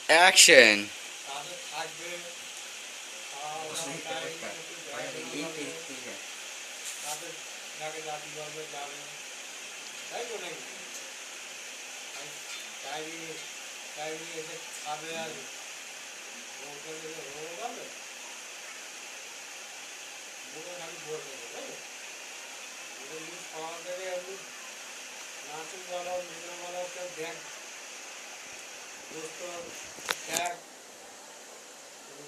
Action. তাদের থাকবে তাদের যাকে জাতি করবে যাবে, তাই তো নাকি? চাইনি চাইনি এসে খাবে আর বউকে দেবে, বউ খাবে, বউকে খালি ভোট দেবে, তাই তো? ওদের জিনিস খাওয়া দেবে এমনি নাচুন বলো, মিলে বলো, কেউ দেখ দোস্ত দেখ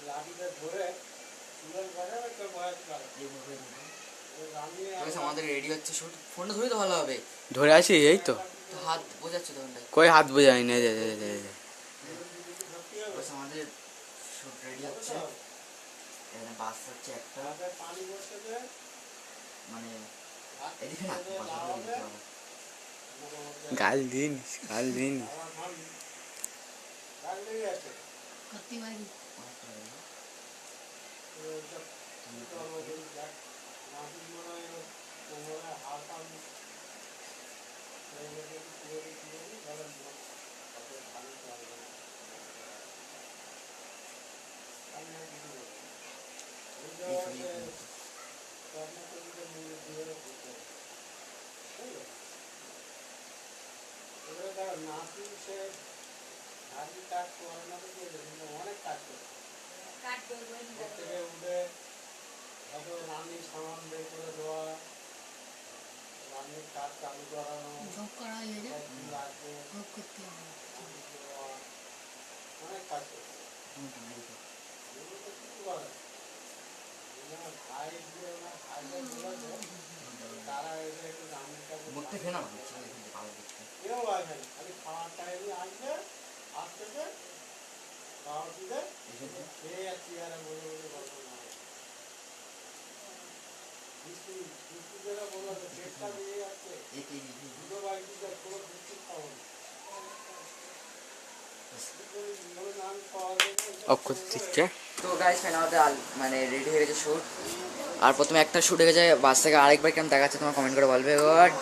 লাঠিতে ধরে চুলের বাজাবে, কেউ বয়াতে পারে আমাদের রেডি হচ্ছে শুট। ফোনটা ধরে তো ভালো হবে। ধরে আছি, এই তো তো হাত বোঝাচ্ছে তখনটা। কই হাত বোঝাই না। আমাদের শুট রেডি হচ্ছে। এখানে বাস হচ্ছে একটা, পানি বসে মানে এদিকে না বাসগুলো দিতে হবে। গাল দিন, গাল দিন। নাতি সে ভাবি কাজ করার মতো দিয়ে দেবে, অনেক কাজ করে থেকে উঠে কত রান্নির সামান বের করে দেওয়া, রান্নির কাজ চালু করানো, লাগবে অনেক কাজ করতে ভাই দিয়ে ওনার ভাইদের বলেছে তারা এসে একটু রান্নির কাজ কেউ আসবে না, খালি খাওয়ার টাইমে আসবে, আসতেছে খাওয়া দিলে খেয়ে যাচ্ছি আর বলে বলে গল্প না বিস্কুট বিস্কুট যেটা বললো পেটটা দিয়ে যাচ্ছে, দুটো বাড়ি কোনো বিস্কুট খাবো না, আমি খাওয়া অক্ষত দিচ্ছে। তো গাইস আমাদের মানে রেডি হয়ে গেছে শুট। আর প্রথমে একটা শুট হয়ে গেছে, বাস থেকে আরেকবার কেমন দেখাচ্ছে তোমার কমেন্ট করে বলবে,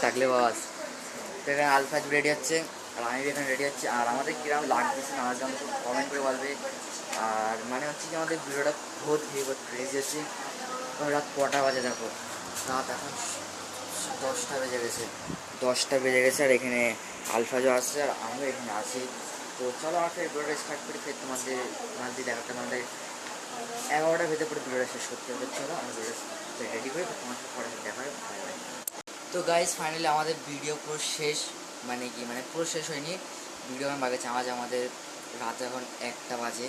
থাকলে বাস। তো এখানে আলফাজ রেডি হচ্ছে আর আমি এখানে রেডি হচ্ছে। আর আমাদের কিরকম লাগতেছে না লাগছে আমাদের কমেন্ট করে বলবে। আর মানে হচ্ছে কি আমাদের ভিডিওটা বহুত ক্রেজি হচ্ছে। রাত কটা বাজে দেখো, রাত এখন 10টা বেজে গেছে, 10টা বেজে গেছে। আর এখানে আলফাজও আসছে আর আমিও এখানে আছি। তো চলো আমার ফের ভিডিওটা স্টার্ট করি, ফের তোমাদের দেখাতে আমাদের 11টা ভেতরে পরে ভিডিওটা শেষ করতে হবে। চলো আমি ভিডিওটা রেডি করি, তোমার সাথে পরে দেখা হবে। তো গাইজ ফাইনালি আমাদের ভিডিও পুরো শেষ, মানে কি মানে পুরো শেষ হয়নি, ভিডিও আমি বাগেছে আমাদের রাত এখন 1টা বাজে।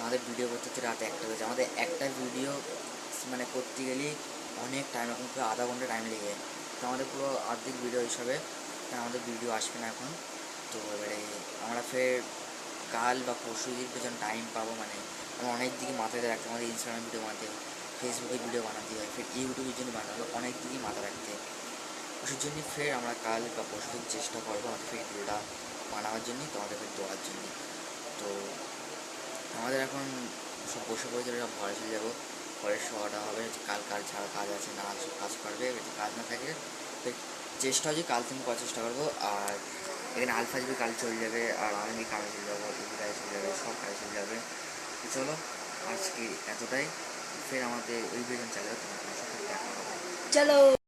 আমাদের ভিডিও করতে হচ্ছে রাত 1টা বাজে। আমাদের একটা ভিডিও মানে করতে গেলেই অনেক টাইম, এখন পুরো আধা ঘন্টা টাইম লেগে যায়। তো আমাদের পুরো অর্ধেক ভিডিও হিসাবে আমাদের ভিডিও আসবে না এখন। তো এবারে আমরা ফের কাল বা পরশু দিন যখন টাইম পাবো, মানে আমরা অনেক দিকে মাথায় রাখতে, আমাদের ইনস্টাগ্রাম ভিডিও বানাতে হয়, ফেসবুকে ভিডিও বানাতে হয়, ফের ইউটিউবের জন্য বানাতে হয়, অনেক দিকেই মাথা রাখতে হয়। ওষুর জন্য ফের আমরা কাল বা পরশু দিন চেষ্টা করবো আমাদের ফের ভিডিওটা বানাবার জন্য, তোমাদের ফের দেওয়ার জন্য। তো আমাদের এখন সব বসে পড়েছে, সব ঘরে চলে যাবো, ঘরের শোয়াটা হবে। কাল ছাড়া কাজ আছে না, সব কাজ করবে, কাজ না থাকে চেষ্টা হচ্ছে কাল থেকে করার চেষ্টা করবো। আর এখানে আলফা যাবে, কাল চলে যাবে, আর আমি কাজে চলে যাবো, কাজে চলে যাবে, সব কাজে চলে যাবে। তো চলো আজকে এতটাই, ফের আমাদের ওই ভিডিও চালিয়ে তোমার সাথে দেখা হবে। চলো।